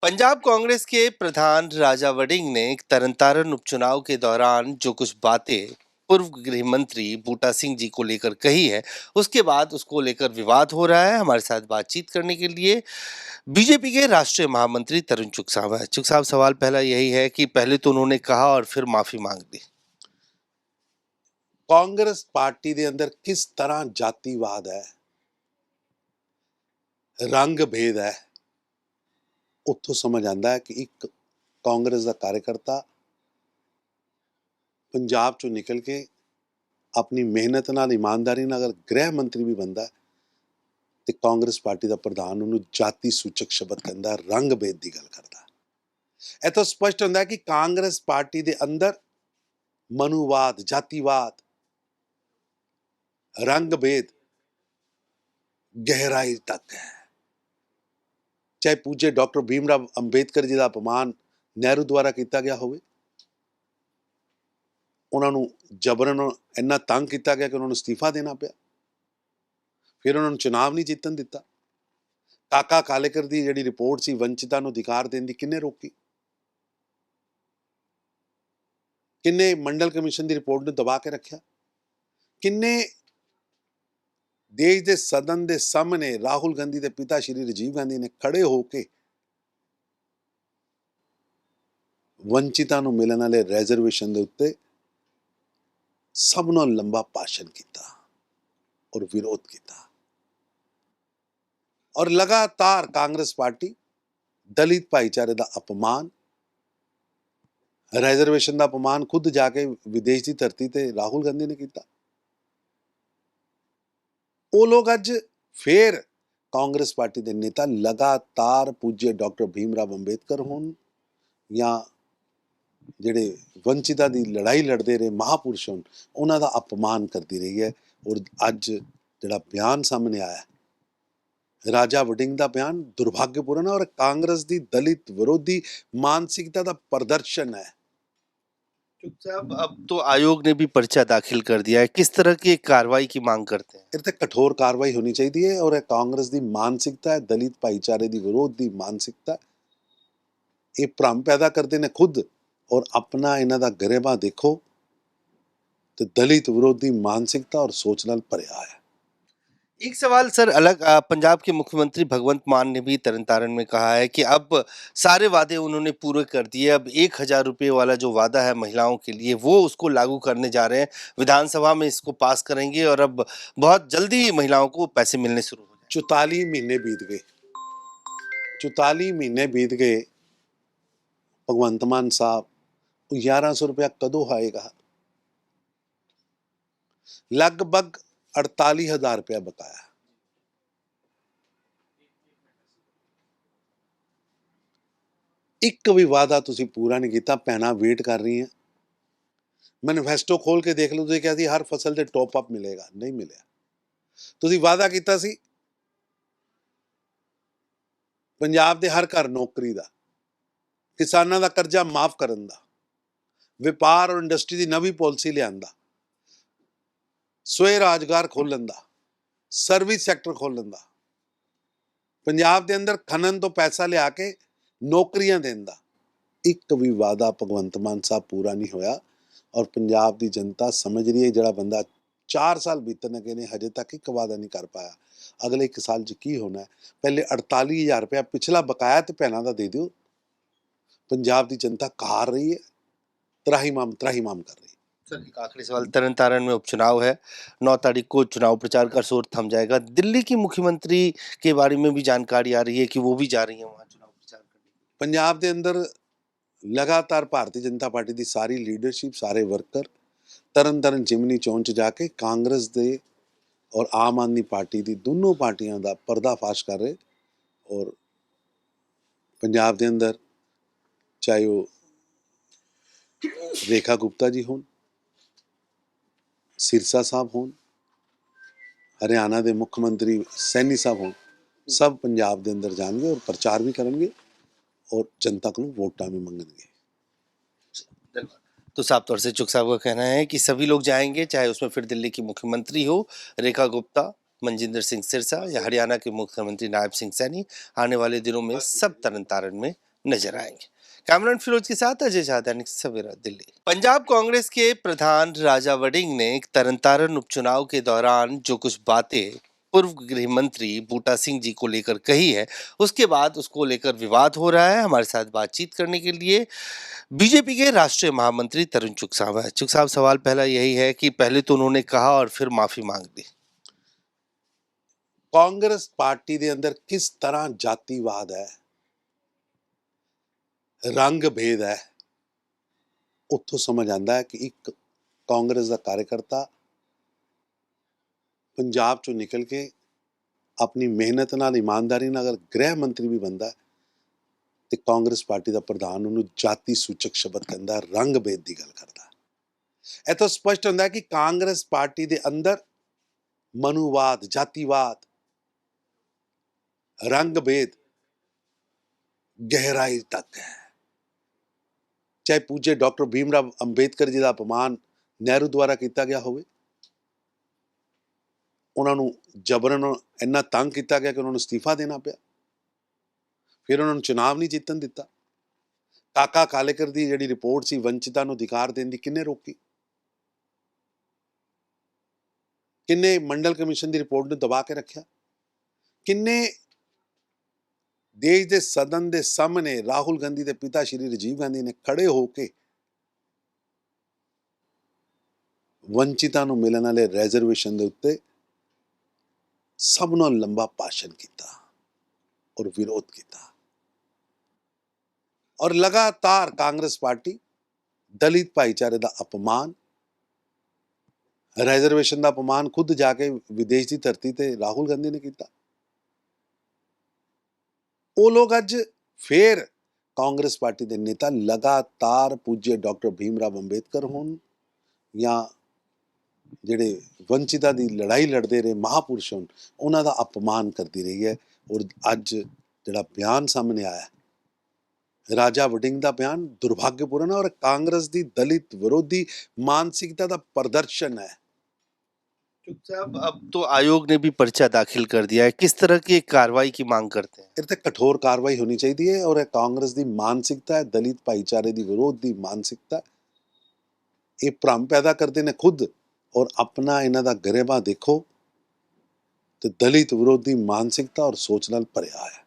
पंजाब कांग्रेस के प्रधान राजा वड़िंग ने तरनतारन उपचुनाव के दौरान जो कुछ बातें पूर्व गृह मंत्री बूटा सिंह जी को लेकर कही है, उसके बाद उसको लेकर विवाद हो रहा है। हमारे साथ बातचीत करने के लिए बीजेपी के राष्ट्रीय महामंत्री तरुण चुग साहब है। चुग साहब, सवाल पहला यही है कि पहले तो उन्होंने कहा और फिर माफी मांग ली। कांग्रेस पार्टी ਦੇ ਅੰਦਰ ਕਿਸ ਤਰ੍ਹਾਂ ਜਾਤੀਵਾਦ ਹੈ, ਰੰਗ ਭੇਦ ਹੈ, ਉੱਥੋਂ ਸਮਝ ਆਂਦਾ ਹੈ ਕਿ ਇੱਕ ਕਾਂਗਰਸ ਦਾ ਕਾਰਜਕਰਤਾ ਪੰਜਾਬ ਚੋਂ ਨਿਕਲ ਕੇ ਆਪਣੀ ਮਿਹਨਤ ਨਾਲ ਇਮਾਨਦਾਰੀ ਨਾਲ ਅਗਰ ਗ੍ਰਹਿ ਮੰਤਰੀ ਵੀ ਬੰਦਾ ਤੇ ਕਾਂਗਰਸ ਪਾਰਟੀ ਦਾ ਪ੍ਰਧਾਨ ਉਹਨੂੰ ਜਾਤੀ ਸੂਚਕ ਸ਼ਬਦ ਕਹਿੰਦਾ, ਰੰਗ ਭੇਦ ਦੀ ਗੱਲ ਕਰਦਾ। ਇਹ ਤਾਂ ਸਪਸ਼ਟ ਹੁੰਦਾ ਹੈ ਕਿ ਕਾਂਗਰਸ ਪਾਰਟੀ ਦੇ ਅੰਦਰ ਮਨੂਵਾਦ, ਜਾਤੀਵਾਦ, ਰੰਗ ਭੇਦ ਗਹਿਰਾਈ ਤੱਕ ਹੈ। ਚਾਹੇ ਪੂਜੇ ਡਾਕਟਰ ਭੀਮਰਾਵ ਅੰਬੇਦਕਰ ਜੀ ਦਾ ਅਪਮਾਨ ਨਹਿਰੂ ਦੁਆਰਾ ਕੀਤਾ ਗਿਆ ਹੋਵੇ, ਉਹਨਾਂ ਨੂੰ ਜਬਰਨ ਇੰਨਾ ਤੰਗ ਕੀਤਾ ਗਿਆ ਕਿ ਉਹਨਾਂ ਨੂੰ ਅਸਤੀਫਾ ਦੇਣਾ ਪਿਆ, ਫਿਰ ਉਹਨਾਂ ਨੂੰ ਚੁਣਾਵ ਨਹੀਂ ਜਿੱਤਣ ਦਿੱਤਾ। ਕਾਕਾ ਕਾਲੇਕਰ ਦੀ ਜਿਹੜੀ ਰਿਪੋਰਟ ਸੀ ਵੰਚਿਤਾਂ ਨੂੰ ਅਧਿਕਾਰ ਦੇਣ ਦੀ, ਕਿੰਨੇ ਰੋਕੀ? ਕਿੰਨੇ ਮੰਡਲ ਕਮਿਸ਼ਨ ਦੀ ਰਿਪੋਰਟ ਨੂੰ ਦਬਾ ਕੇ ਰੱਖਿਆ? ਕਿੰਨੇ ਦੇਸ਼ ਦੇ ਸਦਨ ਦੇ ਸਾਹਮਣੇ ਰਾਹੁਲ ਗਾਂਧੀ ਦੇ ਪਿਤਾ ਸ਼੍ਰੀ ਰਾਜੀਵ ਗਾਂਧੀ ਨੇ ਖੜੇ ਹੋ ਕੇ ਵੰਚਿਤਾਂ ਨੂੰ ਮਿਲਣ ਵਾਲੇ ਰਿਜ਼ਰਵੇਸ਼ਨ ਦੇ ਉੱਤੇ ਸਭ ਨਾਲੋਂ ਲੰਬਾ ਭਾਸ਼ਣ ਕੀਤਾ ਔਰ ਵਿਰੋਧ ਕੀਤਾ। ਔਰ ਲਗਾਤਾਰ ਕਾਂਗਰਸ ਪਾਰਟੀ ਦਲਿਤ ਭਾਈਚਾਰੇ ਦਾ ਅਪਮਾਨ, ਰਿਜ਼ਰਵੇਸ਼ਨ ਦਾ ਅਪਮਾਨ ਖੁਦ ਜਾ ਕੇ ਵਿਦੇਸ਼ ਦੀ ਧਰਤੀ ਤੇ ਰਾਹੁਲ ਗਾਂਧੀ ਨੇ ਕੀਤਾ। ਉਹ ਲੋਕ ਅੱਜ ਫੇਰ ਕਾਂਗਰਸ ਪਾਰਟੀ ਦੇ ਨੇਤਾ ਲਗਾਤਾਰ ਪੂਜੇ ਡਾਕਟਰ ਭੀਮਰਾਵ ਅੰਬੇਦਕਰ ਹੋਣ ਜਾਂ ਜਿਹੜੇ ਵੰਚਿਤਾਂ ਦੀ ਲੜਾਈ ਲੜਦੇ ਰਹੇ ਮਹਾਪੁਰਸ਼ ਹੋਣ, ਉਹਨਾਂ ਦਾ ਅਪਮਾਨ ਕਰਦੀ ਰਹੀ ਹੈ। ਔਰ ਅੱਜ ਜਿਹੜਾ ਬਿਆਨ ਸਾਹਮਣੇ ਆਇਆ, ਰਾਜਾ ਵੜਿੰਗ ਦਾ ਬਿਆਨ ਦੁਰਭਾਗਯਪੂਰਨ ਹੈ ਔਰ ਕਾਂਗਰਸ ਦੀ ਦਲਿਤ ਵਿਰੋਧੀ ਮਾਨਸਿਕਤਾ ਦਾ ਪ੍ਰਦਰਸ਼ਨ ਹੈ। चुग साहब, अब तो आयोग ने भी पर्चा दाखिल कर दिया है। किस तरह की एक कार्रवाई की मांग करते हैं? ਇਹ ਤੇ ਕਠੋਰ ਕਾਰਵਾਈ ਹੋਣੀ ਚਾਹੀਦੀ ਹੈ ਔਰ ਇਹ ਕਾਂਗਰਸ ਦੀ ਮਾਨਸਿਕਤਾ ਹੈ, ਦਲਿਤ ਭਾਈਚਾਰੇ ਦੀ ਵਿਰੋਧ ਦੀ ਮਾਨਸਿਕਤਾ। ਇਹ ਭ੍ਰਮ ਪੈਦਾ ਕਰਦੇ ਨੇ ਖੁਦ, ਔਰ ਆਪਣਾ ਇਹਨਾਂ ਦਾ ਗਰੇਬਾ ਦੇਖੋ ਤੇ ਦਲਿਤ ਵਿਰੋਧੀ ਮਾਨਸਿਕਤਾ ਔਰ ਸੋਚ ਨਾਲ ਭਰਿਆ ਹੈ। एक सवाल सर अलग, पंजाब के मुख्यमंत्री भगवंत मान ने भी तरनतारन में कहा है कि अब सारे वादे उन्होंने पूरे कर दिए। अब 1,000 रुपये वाला जो वादा है महिलाओं के लिए, वो उसको लागू करने जा रहे हैं। विधानसभा में इसको पास करेंगे और अब बहुत जल्दी महिलाओं को पैसे मिलने शुरू हो जाए। 44 ਮਹੀਨੇ ਬੀਤ ਗਏ, 44 ਮਹੀਨੇ ਬੀਤ ਗਏ। ਭਗਵੰਤ ਮਾਨ ਸਾਹਿਬ, 1100 ਰੁਪਇਆ ਕਦੋਂ ਆਏਗਾ? ਲਗਭਗ 48,000 ਰੁਪਇਆ ਬਕਾਇਆ। ਇੱਕ ਵੀ ਵਾਅਦਾ ਤੁਸੀਂ ਪੂਰਾ ਨਹੀਂ ਕੀਤਾ। ਭੈਣਾਂ ਵੇਟ ਕਰ ਰਹੀਆਂ। ਮੈਨੀਫੈਸਟੋ ਖੋਲ ਕੇ ਦੇਖ ਲਓ, ਤੁਸੀਂ ਕਿਹਾ ਸੀ ਹਰ ਫਸਲ ਤੇ ਟੌਪ ਅਪ ਮਿਲੇਗਾ, ਨਹੀਂ ਮਿਲਿਆ। ਤੁਸੀਂ ਵਾਅਦਾ ਕੀਤਾ ਸੀ ਪੰਜਾਬ ਦੇ ਹਰ ਘਰ ਨੌਕਰੀ ਦਾ, ਕਿਸਾਨਾਂ ਦਾ ਕਰਜ਼ਾ ਮਾਫ ਕਰਨ ਦਾ, ਵਪਾਰ ਔਰ ਇੰਡਸਟਰੀ ਦੀ ਨਵੀਂ ਪਾਲਿਸੀ ਲਿਆਉਣ ਦਾ, ਸਵੈ ਰੁਜ਼ਗਾਰ ਖੋਲ੍ਹਣ ਦਾ, ਸਰਵਿਸ ਸੈਕਟਰ ਖੋਲ੍ਹਣ ਦਾ, ਪੰਜਾਬ ਦੇ ਅੰਦਰ ਖਨਨ ਤੋਂ ਪੈਸਾ ਲਿਆ ਕੇ ਨੌਕਰੀਆਂ ਦੇਣ ਦਾ। ਇੱਕ ਵੀ ਵਾਅਦਾ ਭਗਵੰਤ ਮਾਨ ਸਾਹਿਬ ਪੂਰਾ ਨਹੀਂ ਹੋਇਆ ਔਰ ਪੰਜਾਬ ਦੀ ਜਨਤਾ ਸਮਝ ਰਹੀ ਹੈ ਜਿਹੜਾ ਬੰਦਾ 4 ਸਾਲ ਬੀਤਣ ਲੱਗੇ ਨੇ ਹਜੇ ਤੱਕ ਇੱਕ ਵਾਅਦਾ ਨਹੀਂ ਕਰ ਪਾਇਆ। ਅਗਲੇ 1 ਸਾਲ 'ਚ ਕੀ ਹੋਣਾ ਹੈ? ਪਹਿਲੇ 48,000 ਰੁਪਇਆ ਪਿਛਲਾ ਬਕਾਇਆ ਤੇ ਭੈਣਾਂ ਦਾ ਦੇ ਦਿਓ। ਪੰਜਾਬ ਦੀ ਜਨਤਾ ਕਾਰ ਰਹੀ ਹੈ, त्राहिमाम कर रही है। सर, एक आखिरी सवाल, तरनतारन में उपचुनाव है, 9 तारीख को चुनाव प्रचार का शोर थम जाएगा। दिल्ली की मुख्यमंत्री के बारे में भी जानकारी आ रही है कि वो भी जा रही है वहाँ चुनाव प्रचार करने। पंजाब के अंदर लगातार भारतीय जनता पार्टी की सारी लीडरशिप, सारे वर्कर तरन तारण जिमनी चौन च जाके कांग्रेस दे और आम आदमी पार्टी की दोनों पार्टियां का पर्दाफाश कर रहे। और पंजाब के अंदर चाहे वो रेखा गुप्ता जी होन, सिरसा साहब होन, हरियाणा के मुख्यमंत्री सैनी साहब होन, सब पंजाब के अंदर जाएंगे और प्रचार भी करेंगे और जनता को वोटा भी मंगेंगे। तो साफ तौर से चुग साहब का कहना है कि सभी लोग जाएंगे, चाहे उसमें फिर दिल्ली की मुख्यमंत्री हो रेखा गुप्ता, मनजिंदर सिंह सिरसा या हरियाणा के मुख्यमंत्री नायब सिंह सैनी। आने वाले दिनों में सब तरन तारण में नजर आएंगे। कैमरन फिरोज के साथ अजय झा, दैनिक सवेरा, दिल्ली। पंजाब कांग्रेस के प्रधान राजा वड़िंग ने तरनतारन उपचुनाव के दौरान जो कुछ बातें पूर्व गृह मंत्री बूटा सिंह जी को लेकर कही है, उसके बाद उसको लेकर विवाद हो रहा है। हमारे साथ बातचीत करने के लिए बीजेपी के राष्ट्रीय महामंत्री तरुण चुग साहब है। चुग साहब, सवाल पहला यही है कि पहले तो उन्होंने कहा और फिर माफी मांग ली। ਕਾਂਗਰਸ ਪਾਰਟੀ ਦੇ ਅੰਦਰ ਕਿਸ ਤਰ੍ਹਾਂ ਜਾਤੀਵਾਦ ਹੈ, ਰੰਗ ਭੇਦ ਹੈ, ਉੱਥੋਂ ਸਮਝ ਆਉਂਦਾ ਹੈ ਕਿ ਇੱਕ ਕਾਂਗਰਸ ਦਾ ਕਾਰਜਕਰਤਾ ਪੰਜਾਬ ਚੋਂ ਨਿਕਲ ਕੇ ਆਪਣੀ ਮਿਹਨਤ ਨਾਲ, ਇਮਾਨਦਾਰੀ ਨਾਲ ਅਗਰ ਗ੍ਰਹਿ ਮੰਤਰੀ ਵੀ ਬਣਦਾ ਤੇ ਕਾਂਗਰਸ ਪਾਰਟੀ ਦਾ ਪ੍ਰਧਾਨ ਉਹਨੂੰ ਜਾਤੀ ਸੂਚਕ ਸ਼ਬਦ ਕਹਿੰਦਾ, ਰੰਗ ਭੇਦ ਦੀ ਗੱਲ ਕਰਦਾ। ਇਹ ਤਾਂ ਸਪਸ਼ਟ ਹੁੰਦਾ ਹੈ ਕਿ ਕਾਂਗਰਸ ਪਾਰਟੀ ਦੇ ਅੰਦਰ ਮਨੂਵਾਦ, ਜਾਤੀਵਾਦ, ਰੰਗ ਭੇਦ ਗਹਿਰਾਈ ਤੱਕ ਹੈ। ਚਾਹੇ ਪੂਜੇ ਡਾਕਟਰ ਭੀਮਰਾਵ ਅੰਬੇਦਕਰ ਜੀ ਦਾ ਅਪਮਾਨ ਨਹਿਰੂ ਦੁਆਰਾ ਕੀਤਾ ਗਿਆ ਹੋਵੇ, ਉਹਨਾਂ ਨੂੰ ਜਬਰਨ ਇੰਨਾ ਤੰਗ ਕੀਤਾ ਗਿਆ ਕਿ ਉਹਨਾਂ ਨੂੰ ਅਸਤੀਫਾ ਦੇਣਾ ਪਿਆ, ਫਿਰ ਉਹਨਾਂ ਨੂੰ ਚੁਣਾਵ ਨਹੀਂ ਜਿੱਤਣ ਦਿੱਤਾ। ਕਾਕਾ ਕਾਲੇਕਰ ਦੀ ਜਿਹੜੀ ਰਿਪੋਰਟ ਸੀ ਵੰਚਿਤਾਂ ਨੂੰ ਅਧਿਕਾਰ ਦੇਣ ਦੀ, ਕਿੰਨੇ ਰੋਕੀ? ਕਿੰਨੇ ਮੰਡਲ ਕਮਿਸ਼ਨ ਦੀ ਰਿਪੋਰਟ ਨੂੰ ਦਬਾ ਕੇ ਰੱਖਿਆ? ਕਿੰਨੇ ਦੇਸ਼ ਦੇ ਸਦਨ ਦੇ ਸਾਹਮਣੇ ਰਾਹੁਲ ਗਾਂਧੀ ਦੇ ਪਿਤਾ ਸ਼੍ਰੀ ਰਾਜੀਵ ਗਾਂਧੀ ਨੇ ਖੜੇ ਹੋ ਕੇ ਵੰਚਿਤਾਂ ਨੂੰ ਮਿਲਣ ਵਾਲੇ ਰਿਜ਼ਰਵੇਸ਼ਨ ਦੇ ਉੱਤੇ ਸਭ ਨਾਲੋਂ ਲੰਬਾ ਭਾਸ਼ਣ ਕੀਤਾ ਔਰ ਵਿਰੋਧ ਕੀਤਾ। ਔਰ ਲਗਾਤਾਰ ਕਾਂਗਰਸ ਪਾਰਟੀ ਦਲਿਤ ਭਾਈਚਾਰੇ ਦਾ ਅਪਮਾਨ, ਰਿਜ਼ਰਵੇਸ਼ਨ ਦਾ ਅਪਮਾਨ ਖੁਦ ਜਾ ਕੇ ਵਿਦੇਸ਼ ਦੀ ਧਰਤੀ ਤੇ ਰਾਹੁਲ ਗਾਂਧੀ ਨੇ ਕੀਤਾ। ਉਹ ਲੋਕ ਅੱਜ ਫੇਰ ਕਾਂਗਰਸ ਪਾਰਟੀ ਦੇ ਨੇਤਾ ਲਗਾਤਾਰ ਪੂਜੇ ਡਾਕਟਰ ਭੀਮਰਾਵ ਅੰਬੇਦਕਰ ਹੋਣ ਜਾਂ ਜਿਹੜੇ ਵੰਚਿਤਾਂ ਦੀ ਲੜਾਈ ਲੜਦੇ ਰਹੇ ਮਹਾਪੁਰਸ਼ ਹੋਣ, ਉਹਨਾਂ ਦਾ ਅਪਮਾਨ ਕਰਦੀ ਰਹੀ ਹੈ। ਔਰ ਅੱਜ ਜਿਹੜਾ ਬਿਆਨ ਸਾਹਮਣੇ ਆਇਆ, ਰਾਜਾ ਵੜਿੰਗ ਦਾ ਬਿਆਨ ਦੁਰਭਾਗਯਪੂਰਨ ਹੈ ਔਰ ਕਾਂਗਰਸ ਦੀ ਦਲਿਤ ਵਿਰੋਧੀ ਮਾਨਸਿਕਤਾ ਦਾ ਪ੍ਰਦਰਸ਼ਨ ਹੈ। चुग साहब, अब तो आयोग ने भी पर्चा दाखिल कर दिया है, किस तरह की एक कार्रवाई की मांग करते हैं? ਇਹ ਤੇ ਕਠੋਰ ਕਾਰਵਾਈ ਹੋਣੀ ਚਾਹੀਦੀ ਹੈ ਔਰ ਇਹ ਕਾਂਗਰਸ ਦੀ ਮਾਨਸਿਕਤਾ ਹੈ, ਦਲਿਤ ਭਾਈਚਾਰੇ ਦੀ ਵਿਰੋਧ ਦੀ ਮਾਨਸਿਕਤਾ। ਇਹ ਭ੍ਰਮ ਪੈਦਾ ਕਰਦੇ ਨੇ ਖੁਦ, ਔਰ ਆਪਣਾ ਇਹਨਾਂ ਦਾ ਗਰੇਬਾ ਦੇਖੋ ਤੇ ਦਲਿਤ ਵਿਰੋਧੀ ਮਾਨਸਿਕਤਾ ਔਰ ਸੋਚ ਨਾਲ ਭਰਿਆ ਹੈ।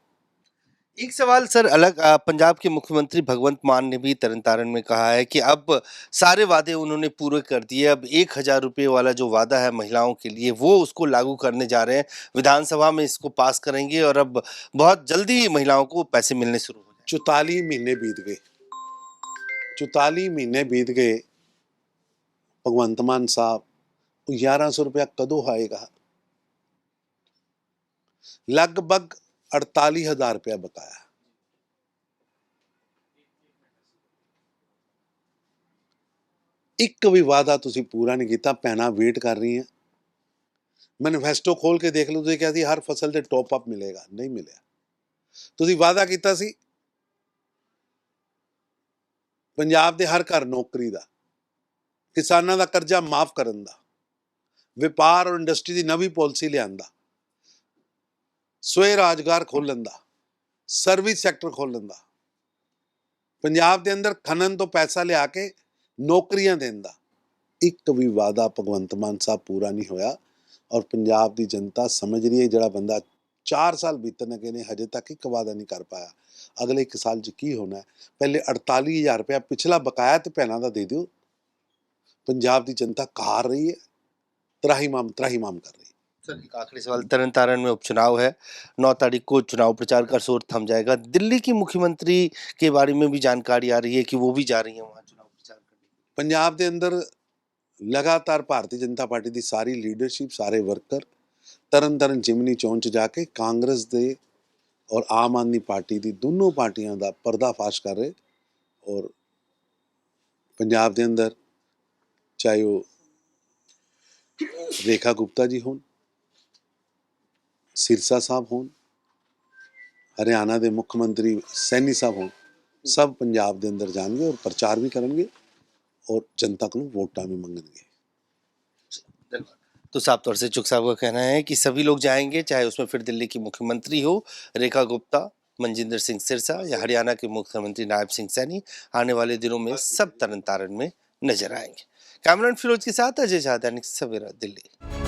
एक सवाल सर अलग, पंजाब के मुख्यमंत्री भगवंत मान ने भी तरनतारन में कहा है कि अब सारे वादे उन्होंने पूरे कर दिए, अब 1,000 रुपये वाला जो वादा है महिलाओं के लिए वो उसको लागू करने जा रहे हैं, विधानसभा में इसको पास करेंगे और अब बहुत जल्दी महिलाओं को पैसे मिलने शुरू हो जाएंगे। 44 ਮਹੀਨੇ ਬੀਤ ਗਏ, 44 ਮਹੀਨੇ ਬੀਤ ਗਏ। ਭਗਵੰਤ ਮਾਨ ਸਾਹਿਬ, 1100 ਰੁਪਇਆ ਕਦੋਂ ਆਏਗਾ? ਲਗਭਗ 48,000 ਰੁਪਇਆ ਬਕਾਇਆ। ਇੱਕ ਵੀ ਵਾਅਦਾ ਤੁਸੀਂ ਪੂਰਾ ਨਹੀਂ ਕੀਤਾ। ਭੈਣਾਂ ਵੇਟ ਕਰ ਰਹੀਆਂ। ਮੈਨੀਫੈਸਟੋ ਖੋਲ ਕੇ ਦੇਖ ਲਓ, ਤੁਸੀਂ ਕਿਹਾ ਸੀ ਹਰ ਫਸਲ ਤੇ ਟੌਪ ਅਪ ਮਿਲੇਗਾ, ਨਹੀਂ ਮਿਲਿਆ। ਤੁਸੀਂ ਵਾਅਦਾ ਕੀਤਾ ਸੀ ਪੰਜਾਬ ਦੇ ਹਰ ਘਰ ਨੌਕਰੀ ਦਾ, ਕਿਸਾਨਾਂ ਦਾ ਕਰਜ਼ਾ ਮਾਫ ਕਰਨ ਦਾ, ਵਪਾਰ ਔਰ ਇੰਡਸਟਰੀ ਦੀ ਨਵੀਂ ਪਾਲਿਸੀ ਲਿਆਉਣ ਦਾ, ਸਵੈ ਰੋਜ਼ਗਾਰ ਖੋਲ੍ਹਣ ਦਾ, ਸਰਵਿਸ ਸੈਕਟਰ ਖੋਲ੍ਹਣ ਦਾ, ਪੰਜਾਬ ਦੇ ਅੰਦਰ ਖਨਨ ਤੋਂ ਪੈਸਾ ਲਿਆ ਕੇ ਨੌਕਰੀਆਂ ਦੇਣ ਦਾ। ਇੱਕ ਵੀ ਵਾਅਦਾ ਭਗਵੰਤ ਮਾਨ ਸਾਹਿਬ ਪੂਰਾ ਨਹੀਂ ਹੋਇਆ ਔਰ ਪੰਜਾਬ ਦੀ ਜਨਤਾ ਸਮਝ ਰਹੀ ਹੈ ਜਿਹੜਾ ਬੰਦਾ 4 ਸਾਲ ਬੀਤਣ ਗਏ ਨੇ ਹਜੇ ਤੱਕ ਇੱਕ ਵਾਅਦਾ ਨਹੀਂ ਕਰ ਪਾਇਆ। ਅਗਲੇ 1 ਸਾਲ 'ਚ ਕੀ ਹੋਣਾ ਹੈ? ਪਹਿਲੇ 48,000 ਰੁਪਇਆ ਪਿਛਲਾ ਬਕਾਇਆ ਤੇ ਭੈਣਾਂ ਦਾ ਦੇ ਦਿਓ। ਪੰਜਾਬ ਦੀ जनता कार रही है, त्राहिमाम कर रही है। सर एक आखिरी सवाल, तरनतारन में उपचुनाव है, 9 तारीख को चुनाव प्रचार का शोर थम जाएगा, दिल्ली की मुख्यमंत्री के बारे में भी जानकारी आ रही है कि वो भी जा रही है वहाँ चुनाव प्रचार करने। पंजाब के अंदर लगातार भारतीय जनता पार्टी की सारी लीडरशिप, सारे वर्कर तरन तारण जिमनी चौन च जाके कांग्रेस दे और आम आदमी पार्टी की दोनों पार्टियां का पर्दाफाश कर रहे। और पंजाब के अंदर चाहे वो रेखा गुप्ता जी होन, सिरसा साहब होन, हरियाणा के मुख्यमंत्री सैनी साहब होन, सब पंजाब के अंदर जाएंगे और प्रचार भी करेंगे और जनता को वोटा भी मंगेंगे। तो साफ तौर से चुग साहब का कहना है कि सभी लोग जाएंगे, चाहे उसमें फिर दिल्ली की मुख्यमंत्री हो रेखा गुप्ता, मनजिंदर सिंह सिरसा या हरियाणा के मुख्यमंत्री नायब सिंह सैनी आने वाले दिनों में सब तरन तारण में नजर आएंगे। कैमरामैन फिरोज के साथ अजय झा, दैनिक सवेरा, दिल्ली।